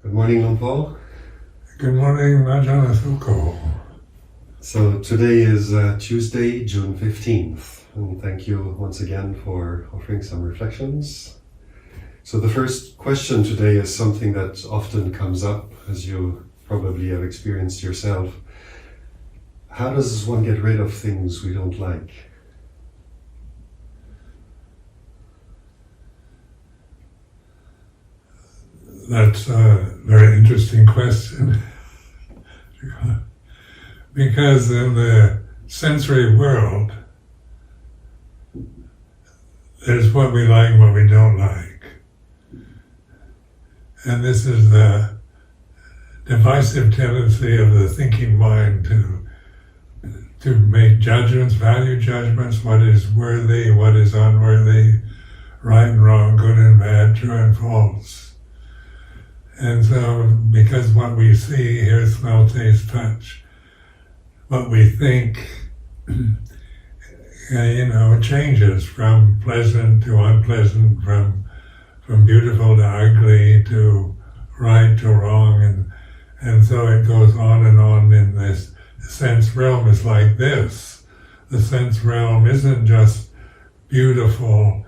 Good morning, Paul. Good morning, Ajahn Sumedho. So today is Tuesday, June 15th, and thank you once again for offering some reflections. So the first question today is something that often comes up, as you probably have experienced yourself. How does one get rid of things we don't like? That's a very interesting question. Because in the sensory world, there's what we like and what we don't like. And this is the divisive tendency of the thinking mind to make judgments, value judgments, what is worthy, what is unworthy, right and wrong, good and bad, true and false. And so, because what we see, hear, smell, taste, touch, what we think, changes from pleasant to unpleasant, from beautiful to ugly, to right to wrong, and so it goes on and on in this sense realm. Is like this. The sense realm isn't just beautiful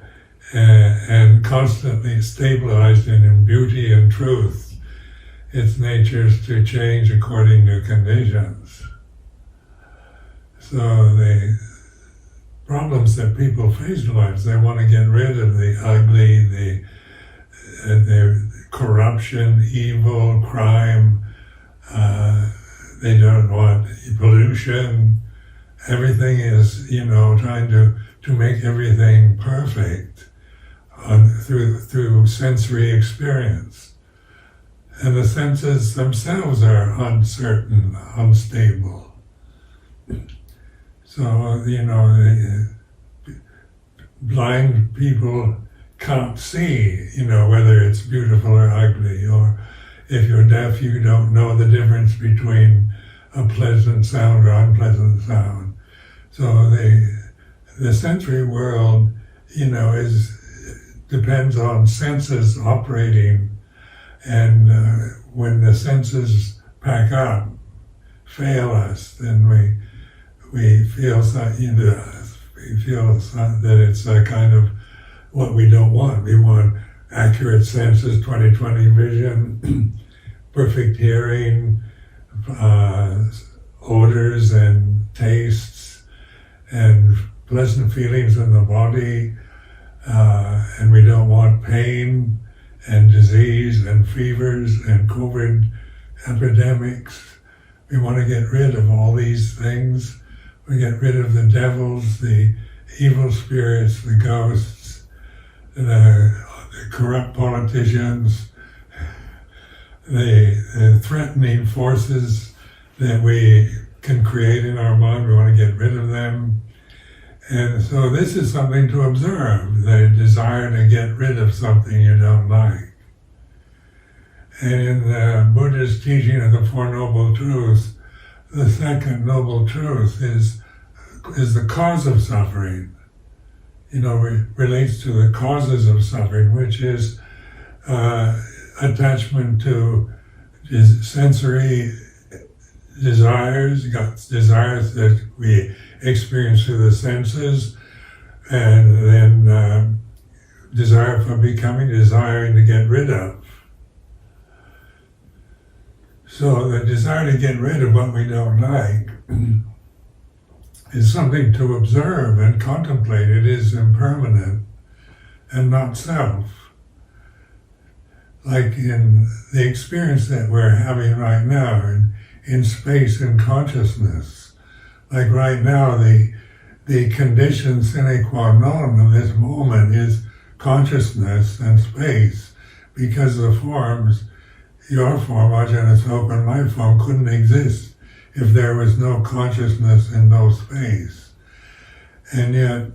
and constantly stabilized in beauty and truth. Its nature is to change according to conditions. So the problems that people face in life, they want to get rid of the ugly, the corruption, evil, crime. They don't want pollution. Everything is, trying to make everything perfect through sensory experience. And the senses themselves are uncertain, unstable. So, blind people can't see, whether it's beautiful or ugly, or if you're deaf, you don't know the difference between a pleasant sound or unpleasant sound. So the sensory world, depends on senses operating, and when the senses pack up, fail us, then we feel that it's a kind of what we don't want. We want accurate senses, 20/20 vision, perfect hearing, odors and tastes, and pleasant feelings in the body, and we don't want pain and disease and fevers and COVID epidemics. We want to get rid of all these things. We get rid of the devils, the evil spirits, the ghosts, the corrupt politicians, the threatening forces that we can create in our mind. We want to get rid of them. And so this is something to observe, the desire to get rid of something you don't like. And in the Buddha's teaching of the Four Noble Truths, the second noble truth is the cause of suffering. Relates to the causes of suffering, which is attachment to sensory desires, desires that we experience through the senses, and then desire for becoming, desiring to get rid of. So the desire to get rid of what we don't like is something to observe and contemplate. It is impermanent and not self. Like in the experience that we're having right now in space and consciousness. Like right now, the condition sine qua non of this moment is consciousness and space, because the forms, your form, Ajahn Sumedho, and my form couldn't exist if there was no consciousness and no space. And yet,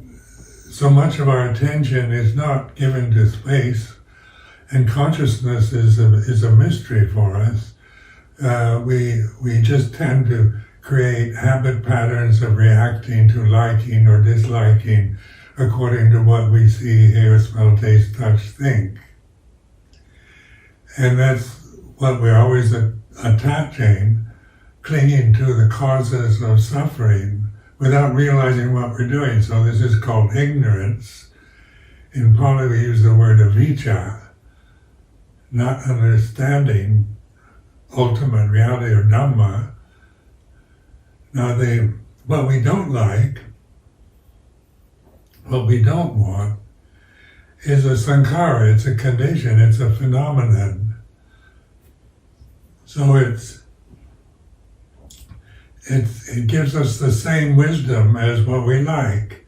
so much of our attention is not given to space, and consciousness is a mystery for us. We just tend to create habit patterns of reacting to liking or disliking according to what we see, hear, smell, taste, touch, think. And that's what we're always attaching, clinging to the causes of suffering without realizing what we're doing. So this is called ignorance. In Pali we use the word avijja, not understanding ultimate reality or Dhamma. Now what we don't like, what we don't want, is a sankhara, it's a condition, it's a phenomenon. So it gives us the same wisdom as what we like.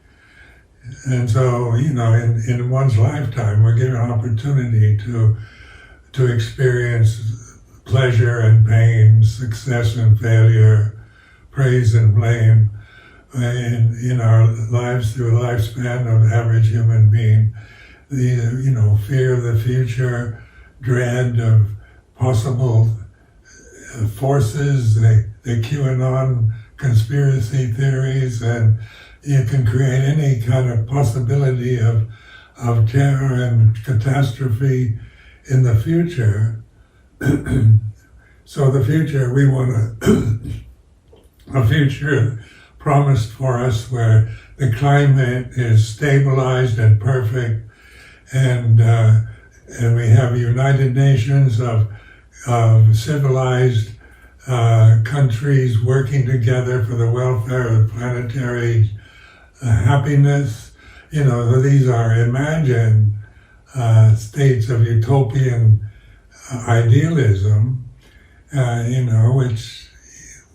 And so, in one's lifetime, we're given an opportunity to experience pleasure and pain, success and failure, praise and blame in our lives through a lifespan of average human being. The fear of the future, dread of possible forces, the QAnon conspiracy theories, and you can create any kind of possibility of terror and catastrophe in the future. So the future, we want a future promised for us where the climate is stabilized and perfect, and we have United Nations of civilized countries working together for the welfare of planetary happiness. These are imagined states of utopian idealism, which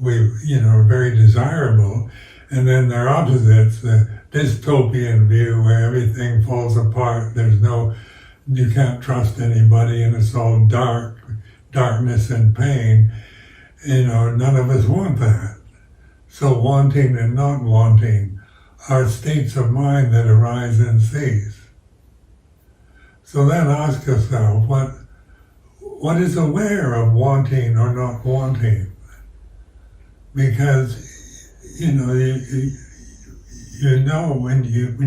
are very desirable. And then their opposites, the dystopian view where everything falls apart, you can't trust anybody, and it's all darkness and pain. None of us want that. So wanting and not wanting are states of mind that arise and cease. So then ask yourself, what is aware of wanting or not wanting? Because when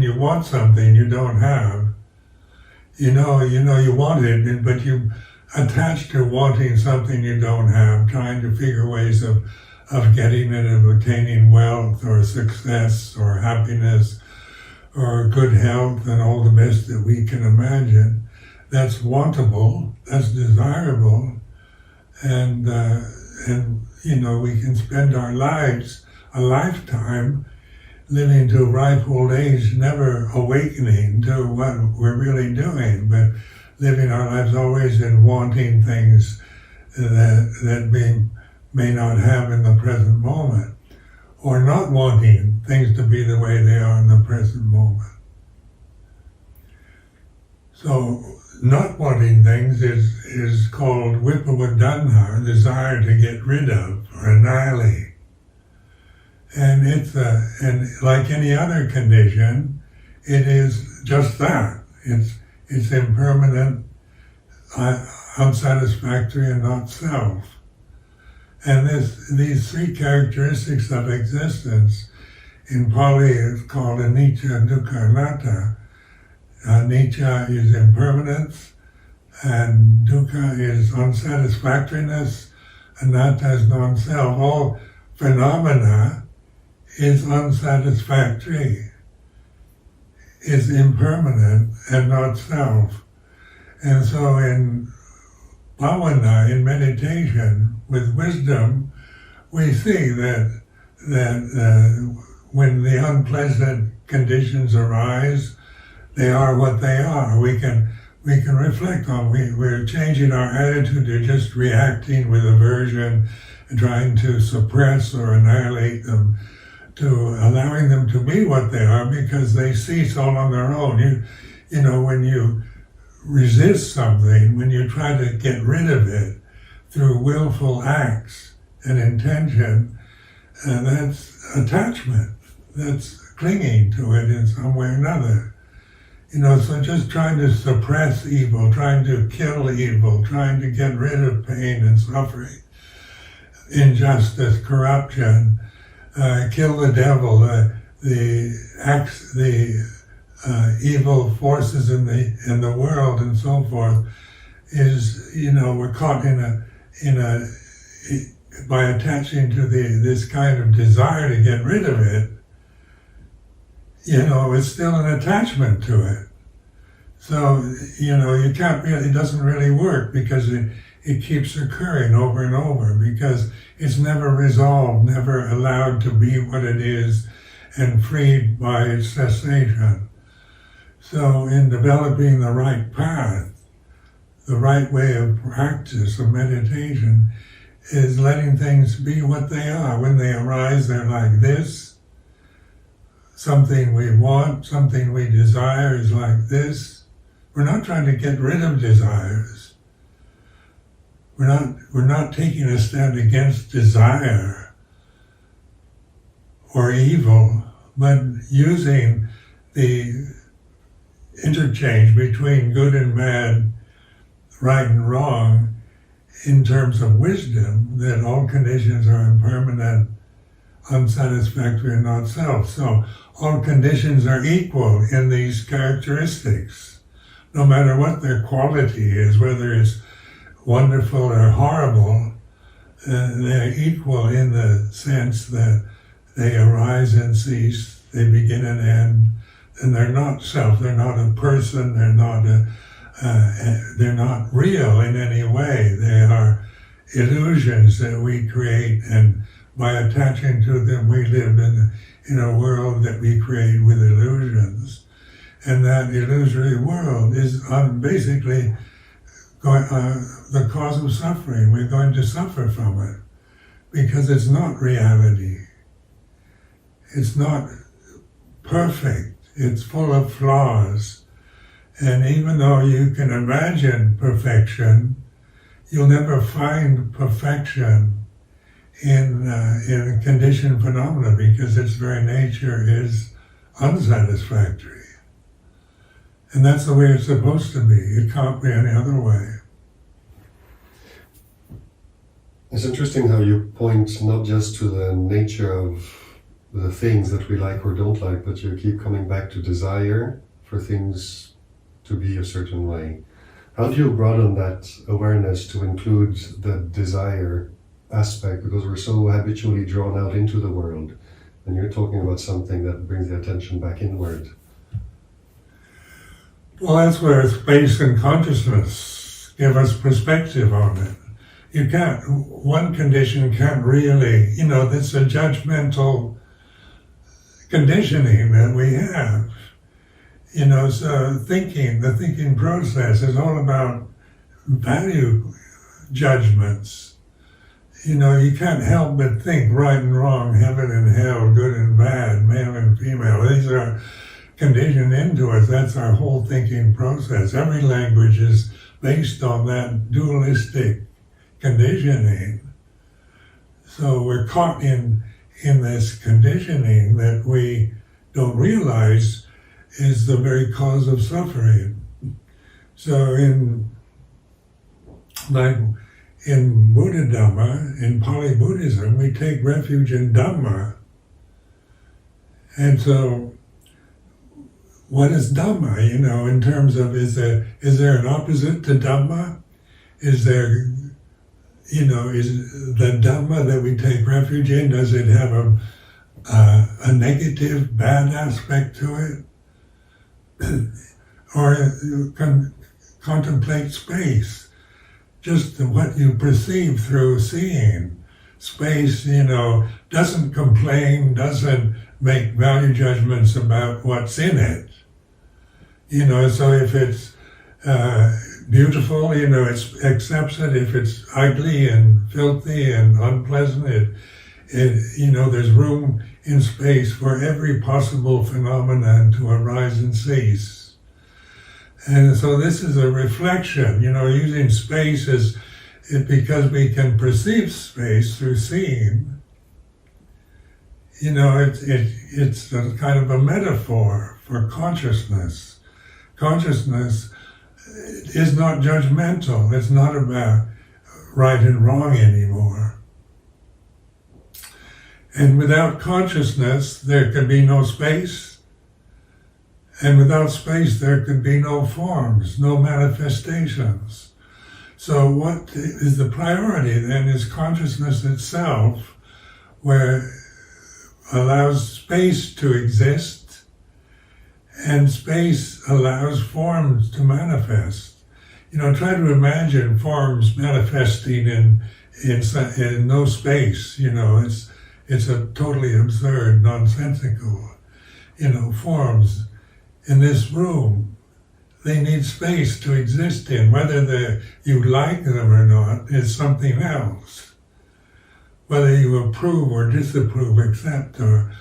you want something you don't have, you want it, but you attach to wanting something you don't have, trying to figure ways of getting it, of attaining wealth or success or happiness or good health and all the best that we can imagine. That's wantable, that's desirable, and we can spend our lives, a lifetime, living to ripe old age, never awakening to what we're really doing, but living our lives always in wanting things that we may not have in the present moment, or not wanting things to be the way they are in the present moment. So not wanting things is called vipavadanha, desire to get rid of or annihilate. And and like any other condition, it is just that. It's impermanent, unsatisfactory, and not self. And these three characteristics of existence in Pali is called anicca, dukkha, anatta. Anicca is impermanence, and dukkha is unsatisfactoriness, anatta is non-self. All phenomena is unsatisfactory, is impermanent and not self. And so in bhavana, in meditation, with wisdom, we see that when the unpleasant conditions arise, they are what they are. We can reflect on. We're changing our attitude to just reacting with aversion and trying to suppress or annihilate them, to allowing them to be what they are, because they cease all on their own. When you resist something, when you try to get rid of it through willful acts and intention, that's attachment. That's clinging to it in some way or another. So just trying to suppress evil, trying to kill evil, trying to get rid of pain and suffering, injustice, corruption, kill the devil, the evil forces in the world and so forth, is we're caught in by attaching to this kind of desire to get rid of it, it's still an attachment to it. So, you can't really, it doesn't really work because it keeps occurring over and over because it's never resolved, never allowed to be what it is and freed by its cessation. So in developing the right path, the right way of practice of meditation is letting things be what they are. When they arise, they're like this. Something we want, something we desire is like this. We're not trying to get rid of desires. We're not taking a stand against desire or evil, but using the interchange between good and bad, right and wrong, in terms of wisdom, that all conditions are impermanent, unsatisfactory, and not self. So all conditions are equal in these characteristics, no matter what their quality is, whether it's wonderful or horrible, they're equal in the sense that they arise and cease, they begin and end, and they're not self, they're not a person, they're not real in any way. They are illusions that we create, and by attaching to them we live in a world that we create with illusions. And that illusory world is basically the cause of suffering. We're going to suffer from it because it's not reality. It's not perfect. It's full of flaws. And even though you can imagine perfection, you'll never find perfection in conditioned phenomena because its very nature is unsatisfactory. And that's the way it's supposed to be. It can't be any other way. It's interesting how you point not just to the nature of the things that we like or don't like, but you keep coming back to desire for things to be a certain way. How do you broaden that awareness to include the desire aspect? Because we're so habitually drawn out into the world, and you're talking about something that brings the attention back inward. Well, that's where space and consciousness give us perspective on it. One condition can't really, that's a judgmental conditioning that we have. So the thinking process is all about value judgments. You can't help but think right and wrong, heaven and hell, good and bad, male and female. These are conditioned into us. That's our whole thinking process. Every language is based on that dualistic conditioning. So we're caught in this conditioning that we don't realize is the very cause of suffering. So in Buddha Dhamma, in Pali Buddhism, we take refuge in Dhamma. And so what is Dhamma, in terms of is there an opposite to Dhamma? Is there, is the Dhamma that we take refuge in, does it have a negative, bad aspect to it? Or contemplate space, just what you perceive through seeing. Space, doesn't complain, doesn't make value judgments about what's in it. So if it's beautiful, it accepts it. If it's ugly and filthy and unpleasant, there's room in space for every possible phenomenon to arise and cease. And so this is a reflection, using space because we can perceive space through seeing. It's a kind of a metaphor for consciousness. Consciousness is not judgmental. It's not about right and wrong anymore. And without consciousness, there can be no space. And without space, there can be no forms, no manifestations. So what is the priority then is consciousness itself, where allows space to exist, and space allows forms to manifest. Try to imagine forms manifesting in no space. It's a totally absurd, nonsensical. Forms in this room, they need space to exist in. Whether you like them or not is something else. Whether you approve or disapprove, accept or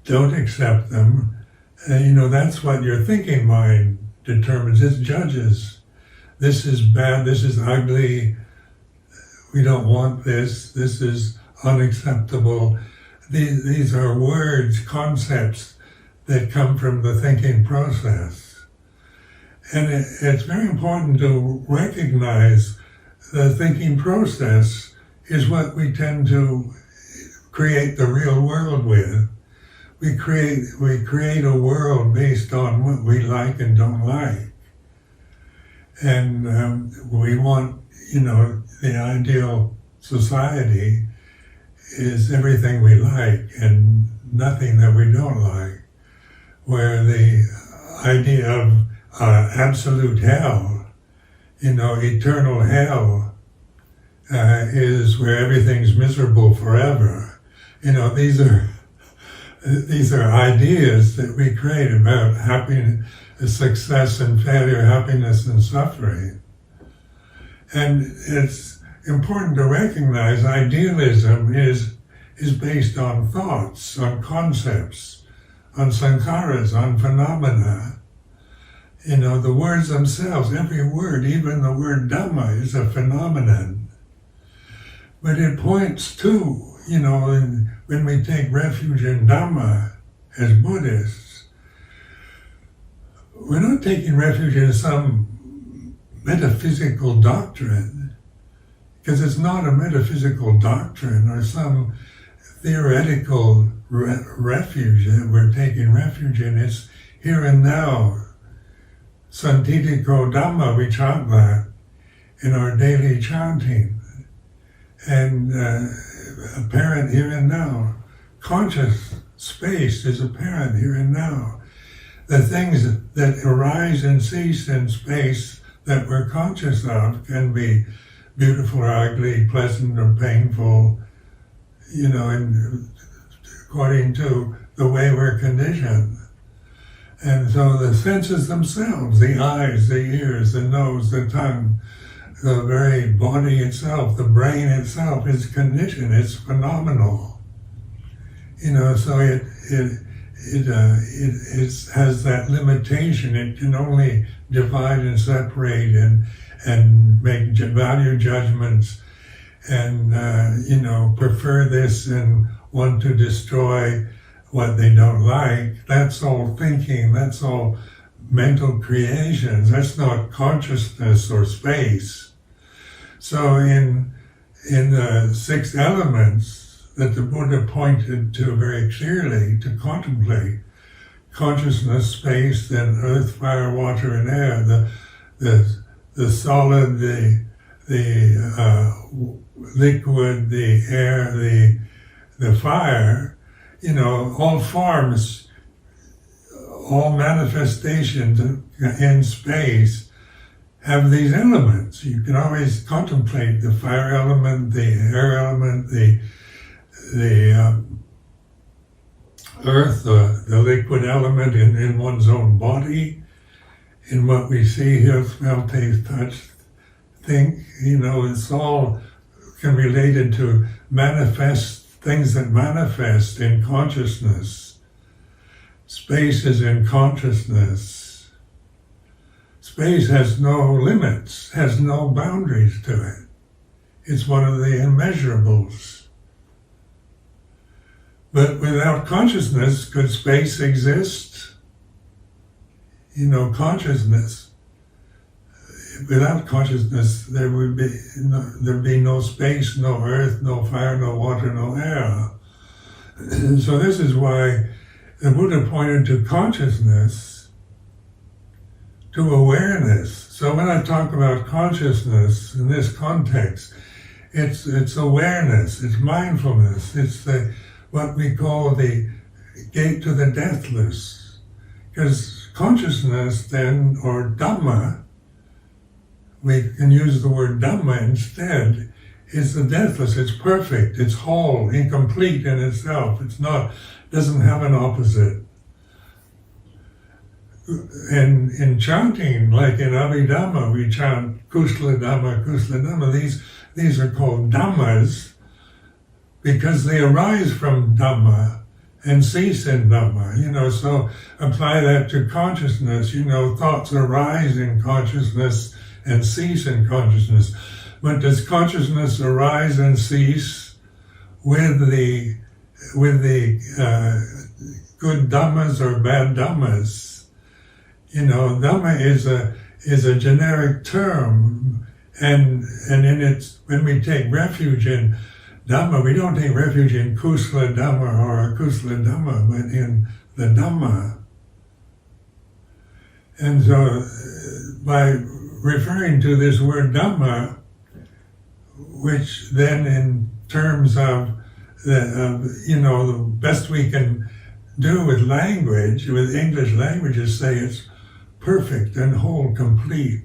don't accept them, that's what your thinking mind determines. It judges. This is bad, this is ugly, we don't want this is unacceptable. These are words, concepts that come from the thinking process. And it's very important to recognize the thinking process is what we tend to create the real world with. We create a world based on what we like and don't like. And we want, the ideal society is everything we like and nothing that we don't like. Where the idea of absolute hell, eternal hell, is where everything's miserable forever. These are ideas that we create about happiness, success and failure, happiness and suffering. And it's important to recognize idealism is based on thoughts, on concepts, on sankharas, on phenomena. The words themselves, every word, even the word Dhamma, is a phenomenon. But it points to, when we take refuge in Dhamma as Buddhists, we're not taking refuge in some metaphysical doctrine, because it's not a metaphysical doctrine or some theoretical refuge that we're taking refuge in. It's here and now. Santitiko Dhamma, we chant that in our daily chanting. And apparent here and now. Conscious space is apparent here and now. The things that arise and cease in space that we're conscious of can be beautiful or ugly, pleasant or painful, according to the way we're conditioned. And so the senses themselves, the eyes, the ears, the nose, the tongue, the very body itself, the brain itself is conditioned, it's phenomenal. So it has that limitation. It can only divide and separate and make value judgments and prefer this and want to destroy what they don't like. That's all thinking. That's all mental creations. That's not consciousness or space. So in the 6 elements that the Buddha pointed to very clearly to contemplate, consciousness, space, then earth, fire, water, and air, the solid, the liquid, the air, the fire, all forms, all manifestations in space have these elements. You can always contemplate the fire element, the air element, the earth, the liquid element in one's own body, in what we see, hear, smell, taste, touch, think. It's all can be related to things that manifest in consciousness. Space is in consciousness. Space has no limits, has no boundaries to it. It's one of the immeasurables. But without consciousness, could space exist? Consciousness. Without consciousness, there'd be no space, no earth, no fire, no water, no air. So this is why the Buddha pointed to consciousness to awareness. So when I talk about consciousness in this context, it's awareness, it's mindfulness, it's what we call the gate to the deathless. Because consciousness then, or Dhamma, we can use the word Dhamma instead, is the deathless, it's perfect, it's whole, incomplete in itself, doesn't have an opposite. And in chanting, like in Abhidhamma, we chant Kusala Dhamma. These are called Dhammas because they arise from Dhamma and cease in Dhamma. So apply that to consciousness. Thoughts arise in consciousness and cease in consciousness. But does consciousness arise and cease with the good Dhammas or bad Dhammas? Dhamma is a generic term, and in its, when we take refuge in Dhamma, we don't take refuge in Kusala Dhamma or Akusala Dhamma, but in the Dhamma. And so, by referring to this word Dhamma, which then in terms of the best we can do with language, with English language, is say it's perfect and whole, complete,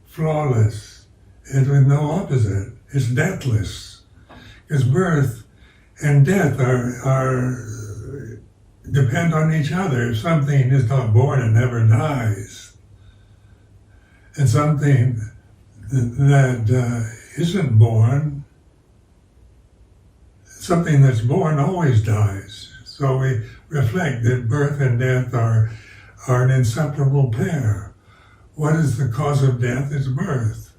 flawless, and with no opposite. It's deathless. Because birth and death are depend on each other. If something is not born, it never dies. And something that isn't born, something that's born always dies. So we reflect that birth and death are an inseparable pair. What is the cause of death? It's birth.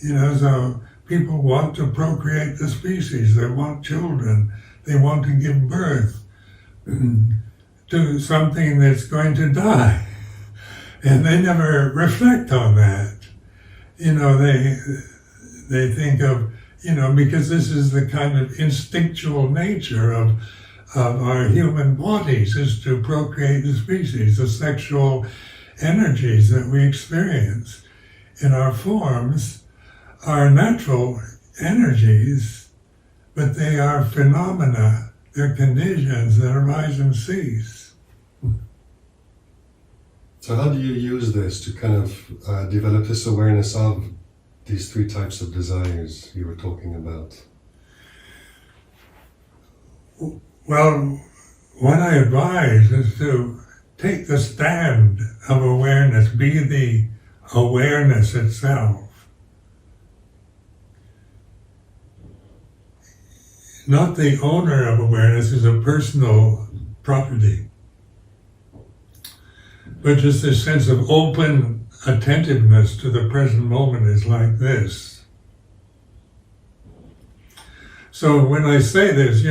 So people want to procreate the species. They want children. They want to give birth to something that's going to die. And they never reflect on that. They think of, because this is the kind of instinctual nature of our human bodies, is to procreate the species. The sexual energies that we experience in our forms are natural energies, but they are phenomena, they're conditions that arise and cease. So how do you use this to kind of develop this awareness of these three types of desires you were talking about? Well, what I advise is to take the stand of awareness, be the awareness itself. Not the owner of awareness is a personal property, but just this sense of open attentiveness to the present moment is like this. So when I say this,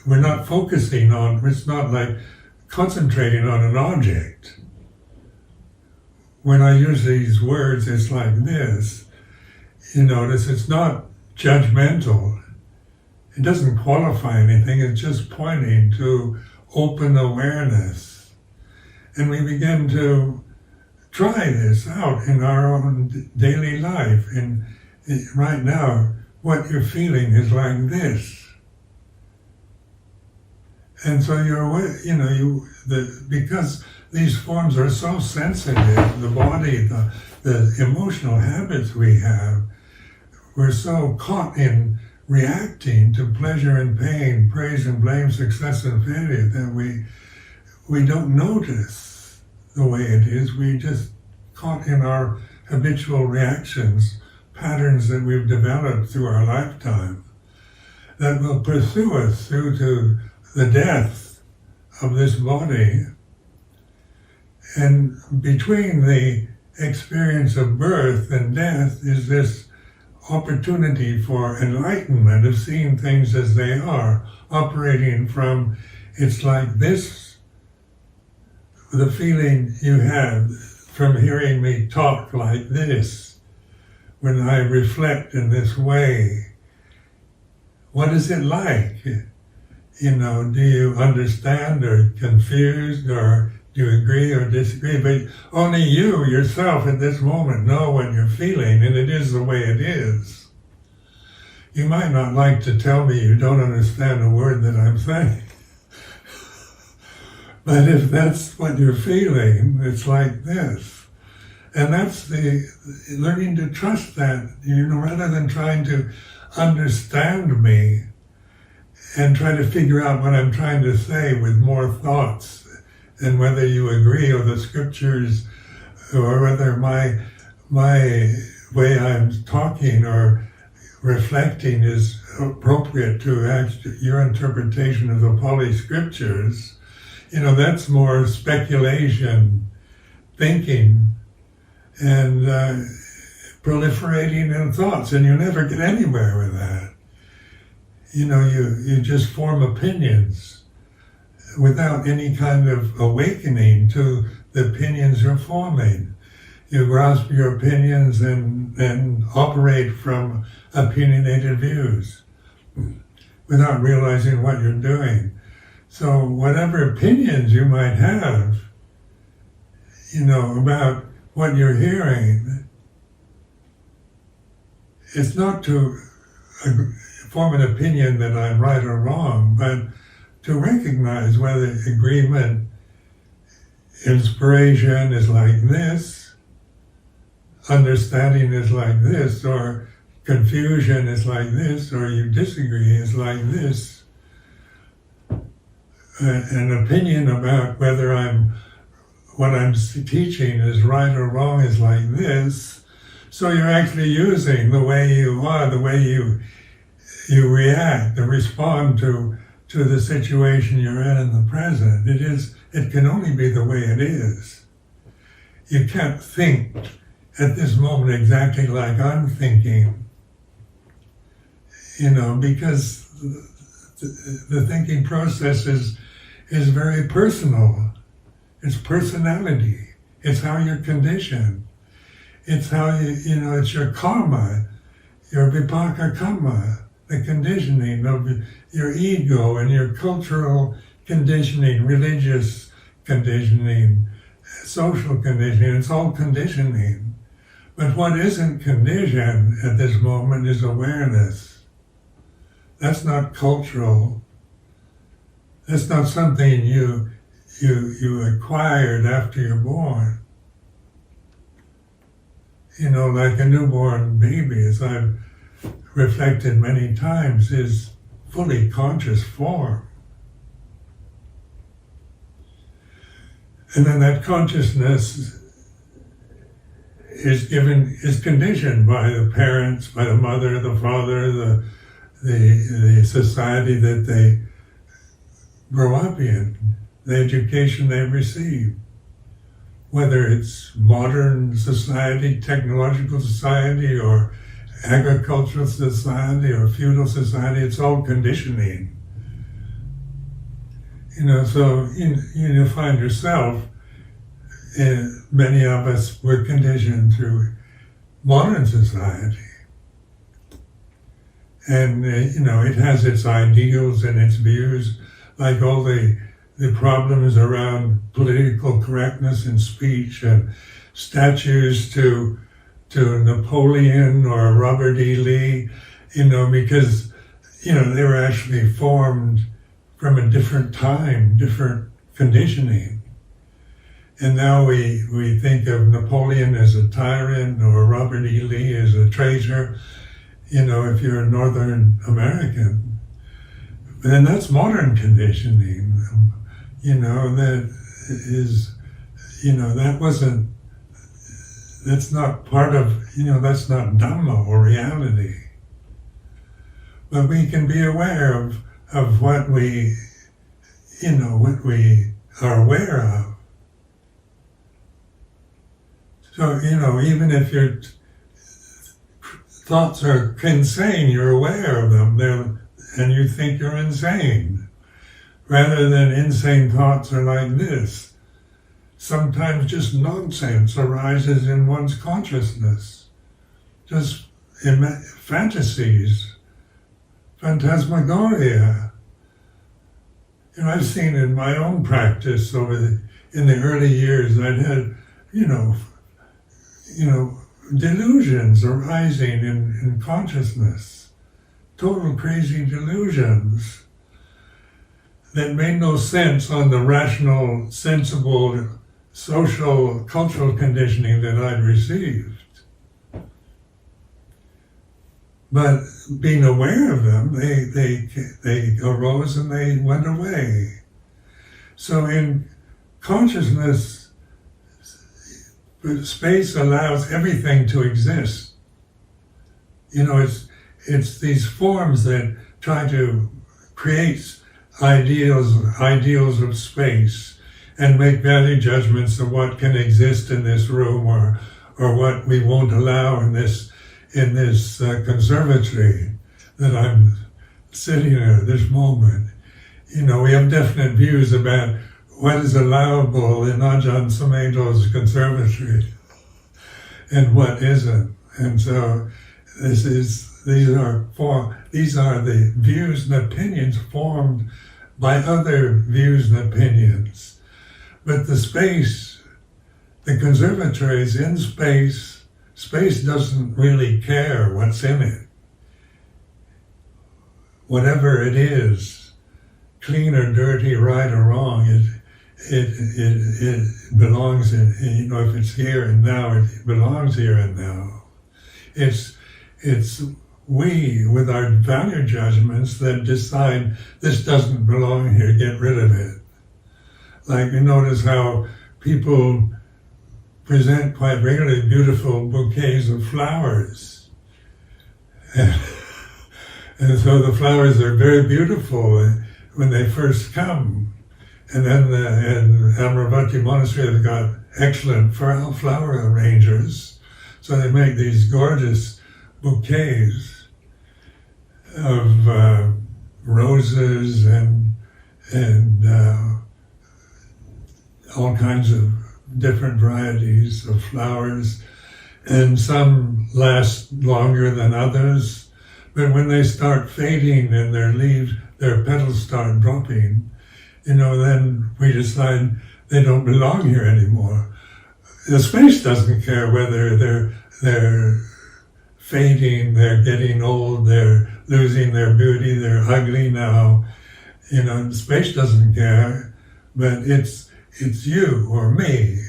we're not focusing on, it's not like concentrating on an object. When I use these words, it's like this. Notice it's not judgmental. It doesn't qualify anything, it's just pointing to open awareness. And we begin to try this out in our own daily life. And right now, what you're feeling is like this. And so because these forms are so sensitive, the body, the emotional habits we have, we're so caught in reacting to pleasure and pain, praise and blame, success and failure, that we don't notice the way it is. We just caught in our habitual reactions, patterns that we've developed through our lifetime that will pursue us through to the death of this body. And between the experience of birth and death is this opportunity for enlightenment, of seeing things as they are, operating from, it's like this, the feeling you have from hearing me talk like this. When I reflect in this way, what is it like? Do you understand or confused, or do you agree or disagree? But only you, yourself, at this moment know what you're feeling, and it is the way it is. You might not like to tell me you don't understand a word that I'm saying. But if that's what you're feeling, it's like this. And that's the learning to trust that, rather than trying to understand me and try to figure out what I'm trying to say with more thoughts, and whether you agree with the scriptures, or whether my way I'm talking or reflecting is appropriate to your interpretation of the Pali scriptures. That's more speculation, thinking, and proliferating in thoughts, and you never get anywhere with that. You just form opinions without any kind of awakening to the opinions you're forming. You grasp your opinions and operate from opinionated views without realizing what you're doing. So whatever opinions you might have, about what you're hearing, it's not to form an opinion that I'm right or wrong, but to recognize whether agreement, inspiration is like this, understanding is like this, or confusion is like this, or you disagree is like this. An opinion about whether what I'm teaching is right or wrong is like this. So you're actually using the way you are, the way you react and respond to the situation you're in the present. It can only be the way it is. You can't think at this moment exactly like I'm thinking, because the thinking process is very personal. It's personality. It's how you're conditioned. It's how it's your karma, your vipaka karma, the conditioning of your ego and your cultural conditioning, religious conditioning, social conditioning. It's all conditioning. But what isn't conditioned at this moment is awareness. That's not cultural. That's not something you acquired after you're born. Like a newborn baby, as I've reflected many times, is fully conscious form. And then that consciousness is conditioned by the parents, by the mother, the father, the society that they grow up in, the education they receive. Whether it's modern society, technological society, or agricultural society, or feudal society, it's all conditioning. So you find yourself, many of us were conditioned through modern society. And, it has its ideals and its views, like all the problems around political correctness in speech and statues to Napoleon or Robert E. Lee, because, they were actually formed from a different time, different conditioning. And now we think of Napoleon as a tyrant or Robert E. Lee as a traitor, if you're a Northern American. But then that's modern conditioning, that is, that's not part of, that's not Dhamma or reality. But we can be aware of what we are aware of. So, even if your thoughts are insane, you're aware of them, and you think you're insane. Rather than insane thoughts are like this. Sometimes just nonsense arises in one's consciousness. Just fantasies, phantasmagoria, I've seen in my own practice in the early years, I'd had, you know, delusions arising in consciousness, total crazy delusions that made no sense on the rational, sensible, social, cultural conditioning that I'd received. But being aware of them, they arose and they went away. So in consciousness, space allows everything to exist. It's these forms that try to create ideals of space and make value judgments of what can exist in this room or what we won't allow in this conservatory that I'm sitting in at this moment. We have definite views about what is allowable in Ajahn Sumedho's conservatory and what isn't. And so these are the views and opinions formed by other views and opinions. But the conservatory is in space. Space doesn't really care what's in it. Whatever it is, clean or dirty, right or wrong, it belongs in, if it's here and now, it belongs here and now. It's we, with our value judgments, that decide this doesn't belong here, get rid of it. Like you notice how people present quite regularly beautiful bouquets of flowers. And so the flowers are very beautiful when they first come. And then in Amaravati Monastery, they've got excellent flower arrangers. So they make these gorgeous bouquets of roses and all kinds of different varieties of flowers, and some last longer than others. But when they start fading and their petals start dropping, then we decide they don't belong here anymore. The space doesn't care whether they're fading, they're getting old, they're losing their beauty, they're ugly now. Space doesn't care, but it's you or me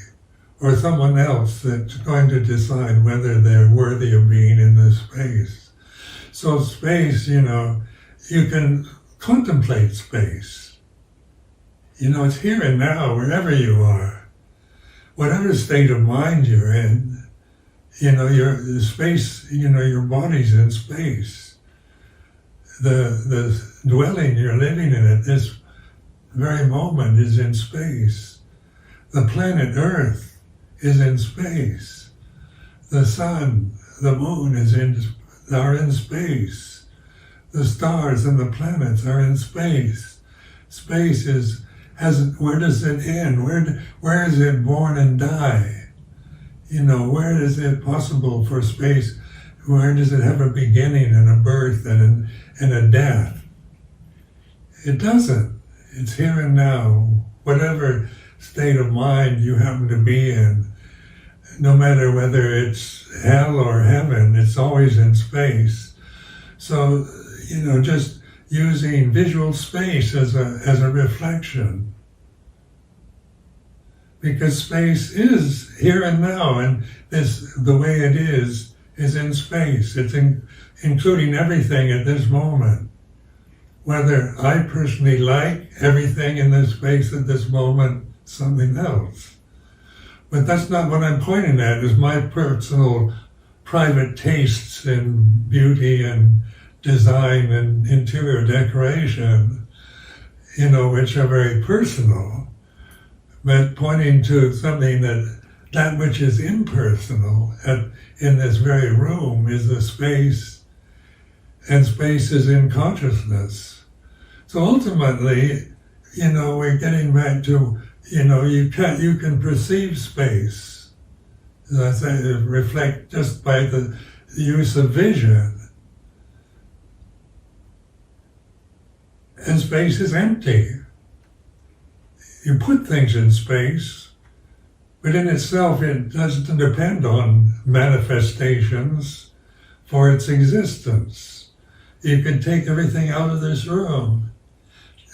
or someone else that's going to decide whether they're worthy of being in this space. So space, you can contemplate space. It's here and now, wherever you are. Whatever state of mind you're in, your space, your body's in space. The dwelling you're living in at this very moment is in space. The planet Earth is in space. The sun, the moon are in space. The stars and the planets are in space. Space where does it end? Where is it born and die? Where is it possible for space? Where does it have a beginning and a birth and a death? It doesn't. It's here and now. Whatever state of mind you happen to be in, no matter whether it's hell or heaven, it's always in space. So, just using visual space as a reflection. Because space is here and now, and the way it is in space. It's including everything at this moment. Whether I personally like everything in this space at this moment, something else. But that's not what I'm pointing at, is my personal private tastes in beauty and design and interior decoration, which are very personal, but pointing to something that which is impersonal in this very room is the space, and space is in consciousness. So ultimately, we're getting back to, you can perceive space, as I say, reflect just by the use of vision. And space is empty. you put things in space, but in itself it doesn't depend on manifestations for its existence. You can take everything out of this room,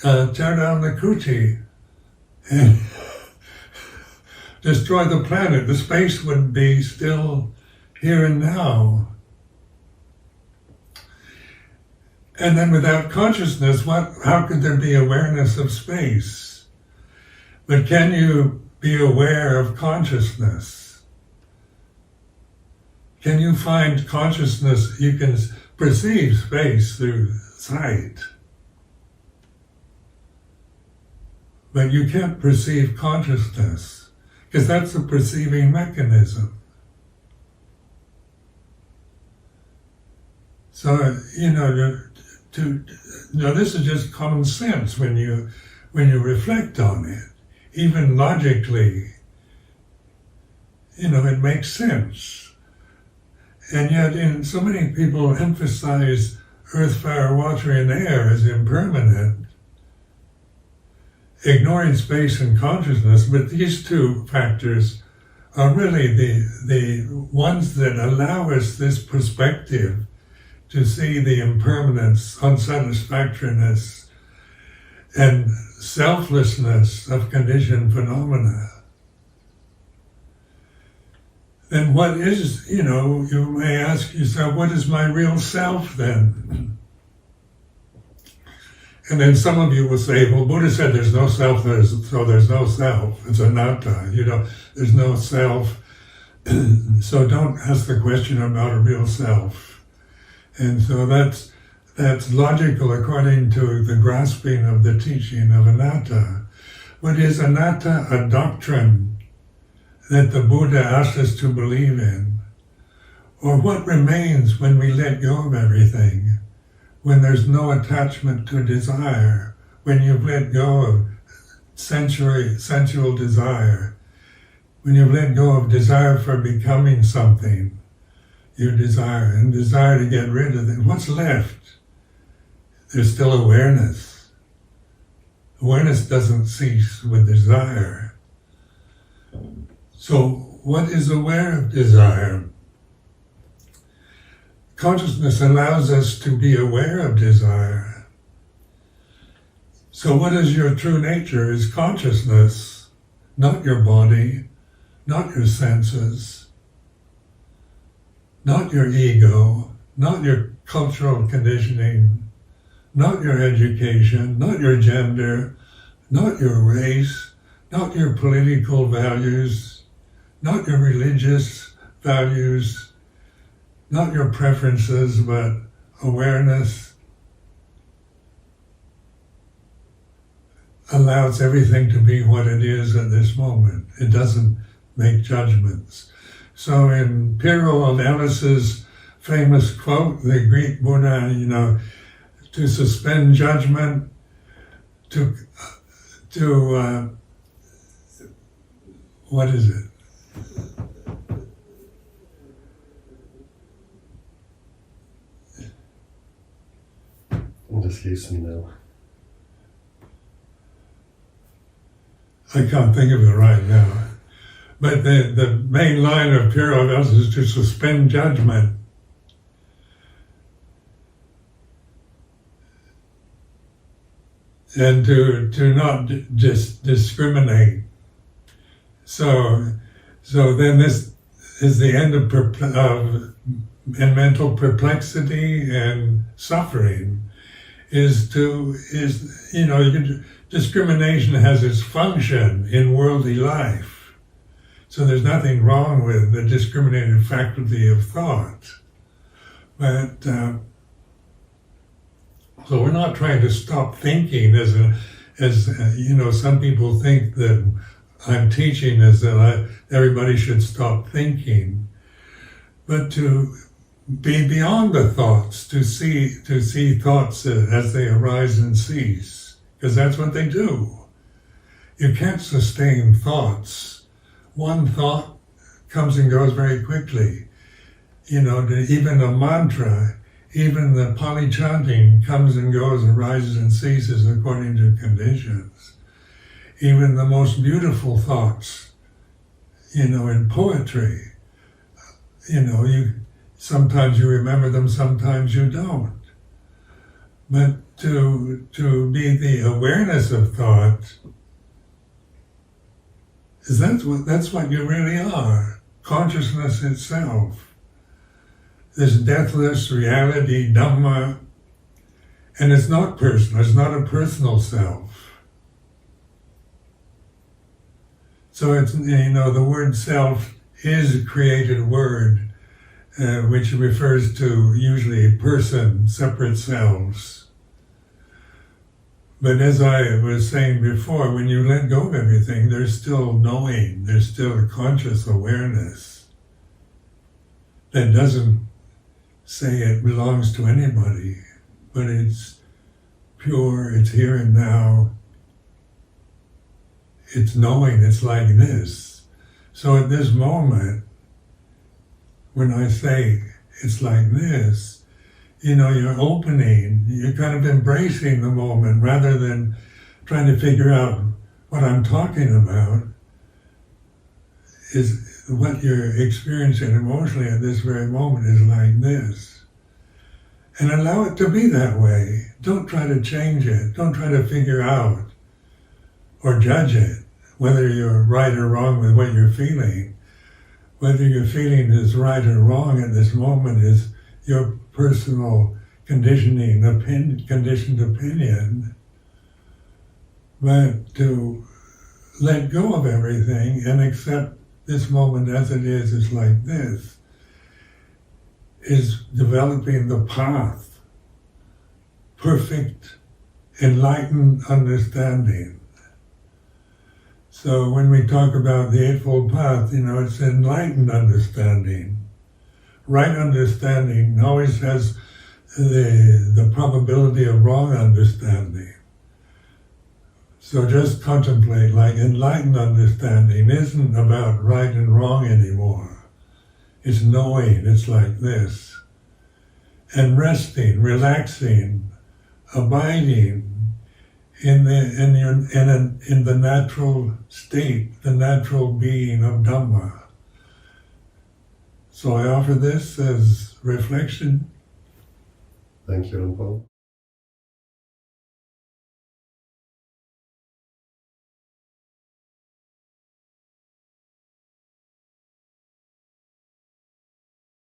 tear down the kuti, and destroy the planet. The space would be still here and now. And then without consciousness, how could there be awareness of space? But can you be aware of consciousness? Can you find consciousness? You can perceive space through sight, but you can't perceive consciousness, because that's a perceiving mechanism. So, this is just common sense when you reflect on it. Even logically, it makes sense. And yet, so many people emphasize earth, fire, water, and air as impermanent, ignoring space and consciousness. But these two factors are really the ones that allow us this perspective to see the impermanence, unsatisfactoriness, and selflessness of conditioned phenomena. Then what is, you may ask yourself, what is my real self then? And then some of you will say, well, Buddha said there's no self, so there's no self. It's anatta, there's no self. So don't ask the question about a real self. And so that's logical according to the grasping of the teaching of anatta. What is anatta? A doctrine that the Buddha asked us to believe in. Or what remains when we let go of everything, when there's no attachment to desire, when you've let go of sensual desire, when you've let go of desire for becoming something you desire, and desire to get rid of it. What's left? There's still awareness. Awareness doesn't cease with desire. So what is aware of desire? Consciousness allows us to be aware of desire. So what is your true nature? Is consciousness, not your body, not your senses, not your ego, not your cultural conditioning, not your education, not your gender, not your race, not your political values, not your religious values, not your preferences, but awareness allows everything to be what it is at this moment. It doesn't make judgments. So in Piro of Ellis's famous quote, the Greek Buddha, to suspend judgment, what is it? It escapes me now. I can't think of it right now. But the main line of Piro of Ellis is to suspend judgment. And to not just discriminate. So then this is the end of mental perplexity and suffering. Discrimination has its function in worldly life. So there's nothing wrong with the discriminated faculty of thought. But so we're not trying to stop thinking as some people think that I'm teaching is that everybody should stop thinking, but to be beyond the thoughts, to see thoughts as they arise and cease, because that's what they do. You can't sustain thoughts. One thought comes and goes very quickly. Even a mantra, even the Pali chanting comes and goes, arises and ceases according to conditions. even the most beautiful thoughts, in poetry, sometimes you remember them, sometimes you don't. But to be the awareness of thought, that's what you really are. Consciousness itself. This deathless reality, Dhamma, and it's not personal, it's not a personal self. So it's, the word self is a created word, which refers to usually person, separate selves. But as I was saying before, when you let go of everything, there's still knowing, there's still a conscious awareness that doesn't say it belongs to anybody, but it's pure, it's here and now, it's knowing, it's like this. So at this moment, when I say it's like this, you're opening, you're kind of embracing the moment rather than trying to figure out what I'm talking about is what you're experiencing emotionally at this very moment is like this. And allow it to be that way. Don't try to change it. Don't try to figure out or judge it, whether you're right or wrong with what you're feeling. Whether your feeling is right or wrong at this moment is your personal conditioned opinion. But to let go of everything and accept this moment as it is like this, is developing the path, perfect, enlightened understanding. So when we talk about the Eightfold Path, it's enlightened understanding. Right understanding always has the probability of wrong understanding. So just contemplate, like enlightened understanding isn't about right and wrong anymore. It's knowing, it's like this. And resting, relaxing, abiding in the natural state, the natural being of Dhamma. So I offer this as reflection. Thank you, Rinpoche.